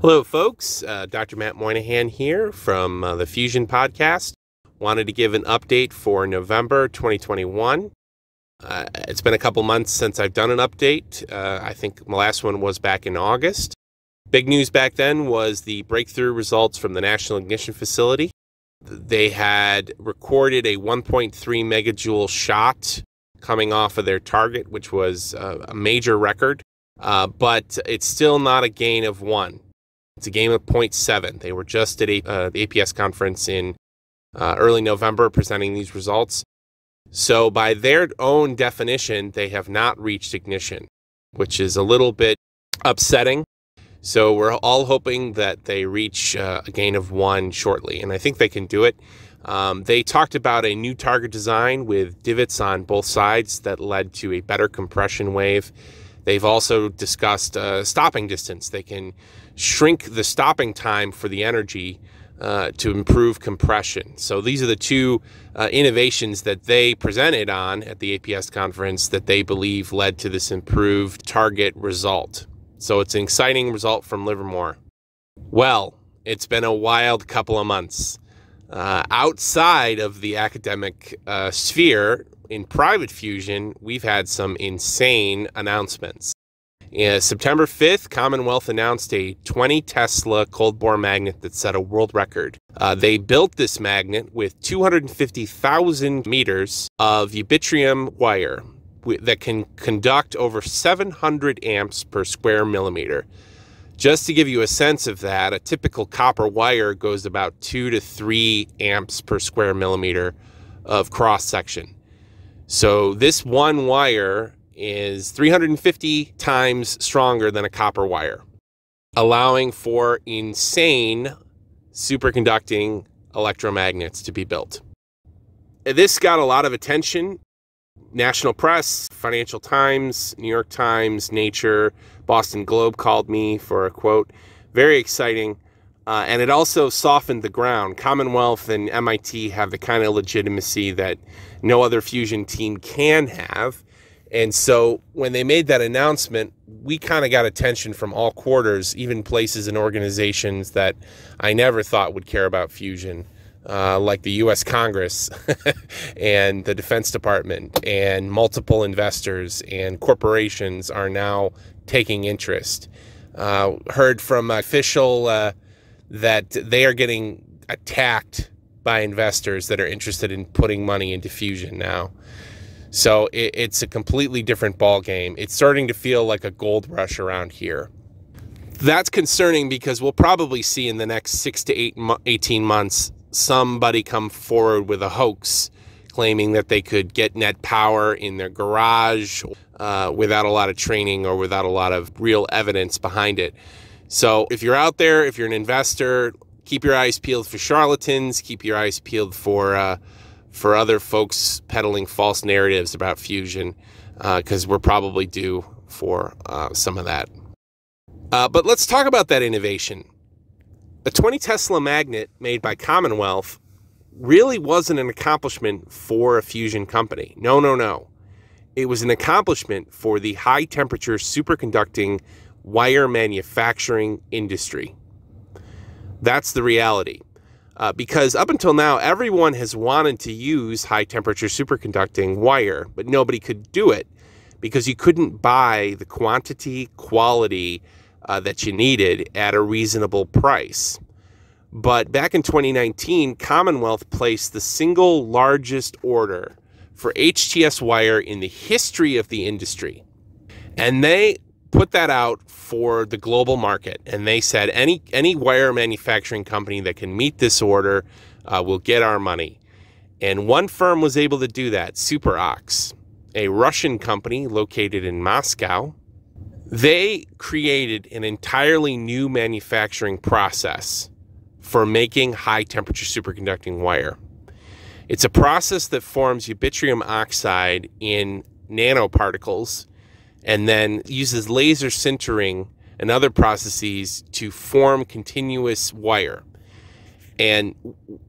Hello, folks. Dr. Matt Moynihan here from the Fusion Podcast. Wanted to give an update for November 2021. It's been a couple months since I've done an update. I think my last one was back in August. Big news back then was the breakthrough results from the National Ignition Facility. They had recorded a 1.3 megajoule shot coming off of their target, which was a major record, but it's still not a gain of 1. It's a gain of 0.7. They were just at the APS conference in early November presenting these results. So by their own definition, they have not reached ignition, which is a little bit upsetting. So we're all hoping that they reach a gain of 1 shortly, and I think they can do it. They talked about a new target design with divots on both sides that led to a better compression wave. They've also discussed stopping distance. They can shrink the stopping time for the energy to improve compression. So these are the two innovations that they presented on at the APS conference that they believe led to this improved target result. So it's an exciting result from Livermore. Well, it's been a wild couple of months. Outside of the academic sphere, in private fusion, we've had some insane announcements. September 5th, Commonwealth announced a 20 Tesla cold bore magnet that set a world record. They built this magnet with 250,000 meters of yttrium wire that can conduct over 700 amps per square millimeter. Just to give you a sense of that, a typical copper wire goes about 2 to 3 amps per square millimeter of cross section. So this one wire is 350 times stronger than a copper wire, allowing for insane superconducting electromagnets to be built. This got a lot of attention. National press, Financial Times, New York Times, Nature, Boston Globe called me for a quote. Very exciting. And it also softened the ground. Commonwealth and MIT have the kind of legitimacy that no other fusion team can have. And so when they made that announcement, we kind of got attention from all quarters, even places and organizations that I never thought would care about fusion, like the U.S. Congress and the Defense Department, and multiple investors and corporations are now taking interest. Heard from an official that they are getting attacked by investors that are interested in putting money into fusion now. So it's a completely different ball game. It's starting to feel like a gold rush around here. That's concerning because we'll probably see in the next 6 to 18 months somebody come forward with a hoax claiming that they could get net power in their garage without a lot of training or without a lot of real evidence behind it. So if you're out there, if you're an investor, keep your eyes peeled for charlatans, keep your eyes peeled for other folks peddling false narratives about fusion, because we're probably due for some of that. But let's talk about that innovation. A 20 Tesla magnet made by Commonwealth really wasn't an accomplishment for a fusion company. No. It was an accomplishment for the high temperature superconducting wire manufacturing industry. That's the reality. Because up until now, everyone has wanted to use high temperature superconducting wire, but nobody could do it because you couldn't buy the quantity, quality that you needed at a reasonable price. But back in 2019, Commonwealth placed the single largest order for HTS wire in the history of the industry. And they put that out for the global market, and they said any wire manufacturing company that can meet this order will get our money. And one firm was able to do that, SuperOx, a Russian company located in Moscow. They created an entirely new manufacturing process for making high temperature superconducting wire. It's a process that forms yttrium oxide in nanoparticles and then uses laser sintering and other processes to form continuous wire. And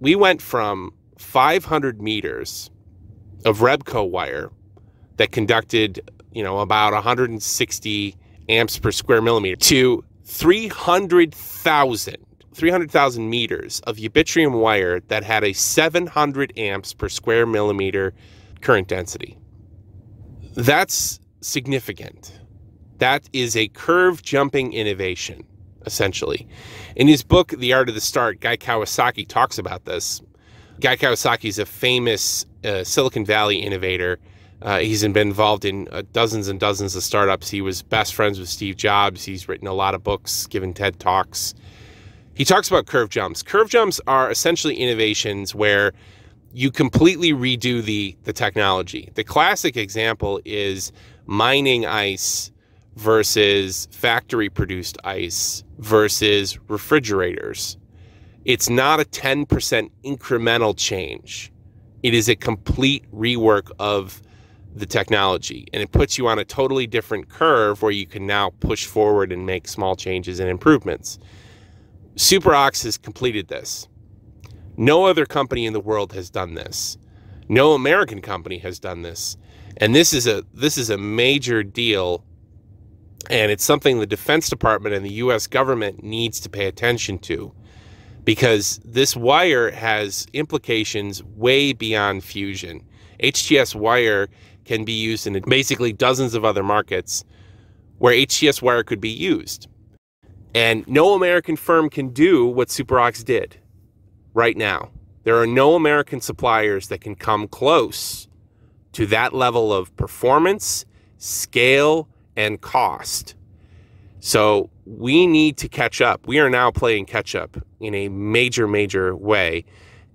we went from 500 meters of Rebco wire that conducted, about 160 amps per square millimeter to 300,000 meters of yttrium wire that had a 700 amps per square millimeter current density. That's significant. That is a curve-jumping innovation, essentially. In his book, The Art of the Start, Guy Kawasaki talks about this. Guy Kawasaki is a famous Silicon Valley innovator. He's been involved in dozens and dozens of startups. He was best friends with Steve Jobs. He's written a lot of books, given TED Talks. He talks about curve jumps. Curve jumps are essentially innovations where you completely redo the technology. The classic example is mining ice versus factory-produced ice versus refrigerators. It's not a 10% incremental change. It is a complete rework of the technology, and it puts you on a totally different curve where you can now push forward and make small changes and improvements. SuperOx has completed this. No other company in the world has done this. No American company has done this. And this is a major deal, and it's something the Defense Department and the US government needs to pay attention to, because this wire has implications way beyond fusion. HTS wire can be used in basically dozens of other markets where HTS wire could be used. And no American firm can do what SuperOx did right now. There are no American suppliers that can come close to that level of performance, scale, and cost. So we need to catch up. We are now playing catch up in a major, major way.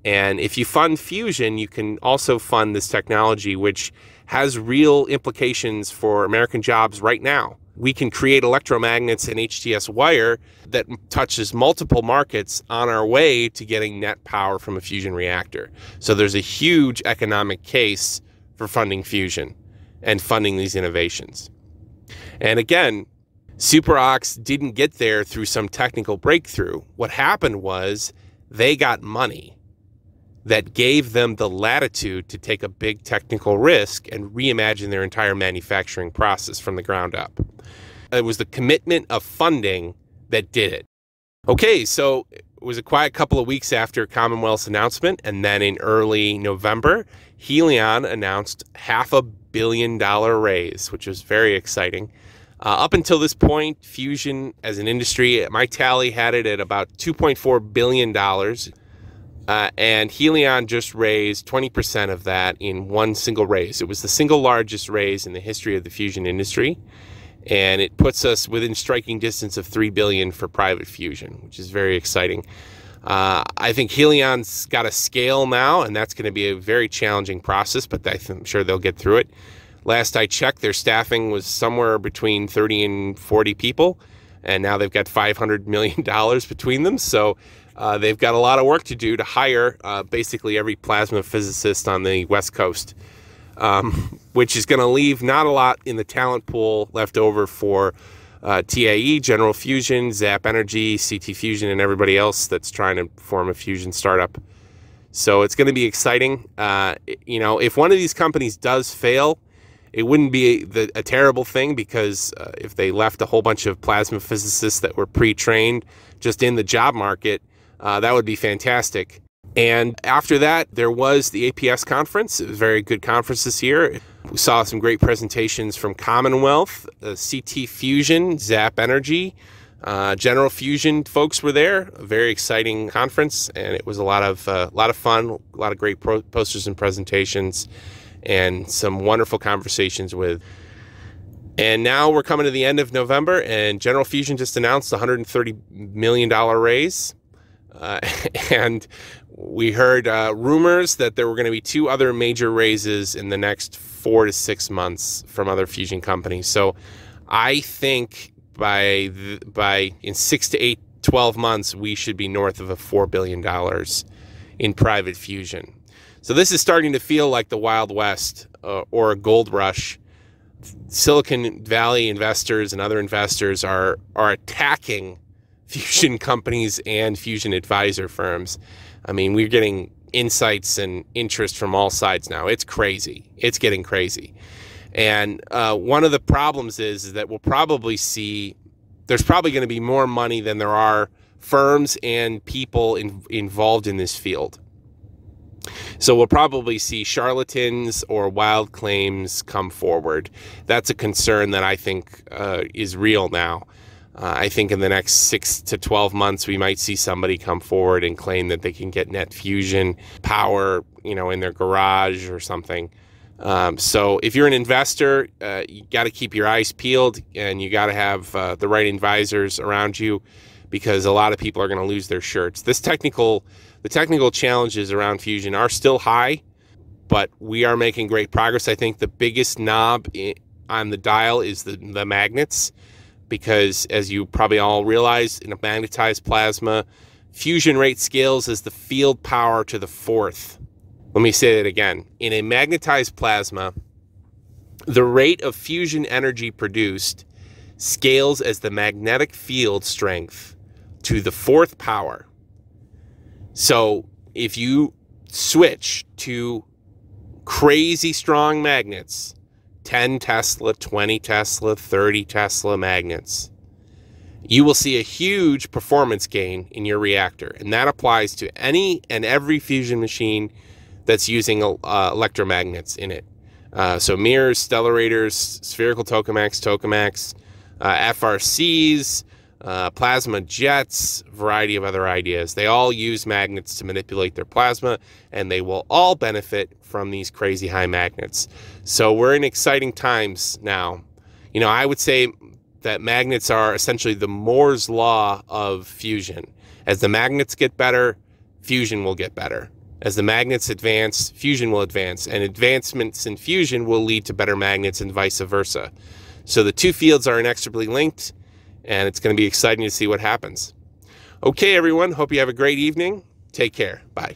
And if you fund fusion, you can also fund this technology, which has real implications for American jobs right now. We can create electromagnets and HTS wire that touches multiple markets on our way to getting net power from a fusion reactor. So there's a huge economic case for funding fusion and funding these innovations. And again, SuperOx didn't get there through some technical breakthrough. What happened was they got money that gave them the latitude to take a big technical risk and reimagine their entire manufacturing process from the ground up. It was the commitment of funding that did it. Okay, so it was a quiet couple of weeks after Commonwealth's announcement, and then in early November, Helion announced $500 million raise, which was very exciting. Up until this point, fusion as an industry, my tally had it at about $2.4 billion. And Helion just raised 20% of that in one single raise. It was the single largest raise in the history of the fusion industry. And it puts us within striking distance of $3 billion for private fusion, which is very exciting. I think Helion's got a scale now, and that's going to be a very challenging process, but I'm sure they'll get through it. Last I checked, their staffing was somewhere between 30 and 40 people, and now they've got $500 million between them. So they've got a lot of work to do to hire basically every plasma physicist on the West Coast, which is going to leave not a lot in the talent pool left over for TAE, General Fusion, Zap Energy, CT Fusion, and everybody else that's trying to form a fusion startup. So it's going to be exciting. You know, if one of these companies does fail, it wouldn't be a terrible thing, because if they left a whole bunch of plasma physicists that were pre-trained just in the job market, that would be fantastic. And after that, there was the APS conference. It was a very good conference this year. We saw some great presentations from Commonwealth, CT Fusion, Zap Energy, General Fusion folks were there. A very exciting conference, and it was a lot of fun, a lot of great posters and presentations, and some wonderful conversations with. And now we're coming to the end of November, and General Fusion just announced a $130 million raise. And we heard rumors that there were going to be 2 other major raises in the next 4 to 6 months from other fusion companies. So I think in 6 to 12 months, we should be north of $4 billion in private fusion. So this is starting to feel like the Wild West or a gold rush. Silicon Valley investors and other investors are attacking fusion companies and fusion advisor firms. I mean, we're getting insights and interest from all sides now. It's crazy. It's getting crazy. And one of the problems is that we'll probably see there's probably going to be more money than there are firms and people involved in this field. So we'll probably see charlatans or wild claims come forward. That's a concern that I think is real now. I think in the next 6 to 12 months, we might see somebody come forward and claim that they can get net fusion power, in their garage or something. So if you're an investor, you got to keep your eyes peeled, and you got to have the right advisors around you, because a lot of people are going to lose their shirts. The technical challenges around fusion are still high, but we are making great progress. I think the biggest knob on the dial is the magnets, because as you probably all realize, in a magnetized plasma, fusion rate scales as the field power to the fourth. Let me say that again. In a magnetized plasma, the rate of fusion energy produced scales as the magnetic field strength to the fourth power. So if you switch to crazy strong magnets, 10 Tesla, 20 Tesla, 30 Tesla magnets, you will see a huge performance gain in your reactor. And that applies to any and every fusion machine that's using electromagnets in it. So mirrors, stellarators, spherical tokamaks, FRCs, plasma jets, variety of other ideas. They all use magnets to manipulate their plasma, and they will all benefit from these crazy high magnets. So we're in exciting times now. I would say that magnets are essentially the Moore's law of fusion. As the magnets get better, fusion will get better. As the magnets advance, fusion will advance, and advancements in fusion will lead to better magnets and vice versa. So the two fields are inextricably linked, and it's going to be exciting to see what happens. Okay, everyone. Hope you have a great evening. Take care. Bye.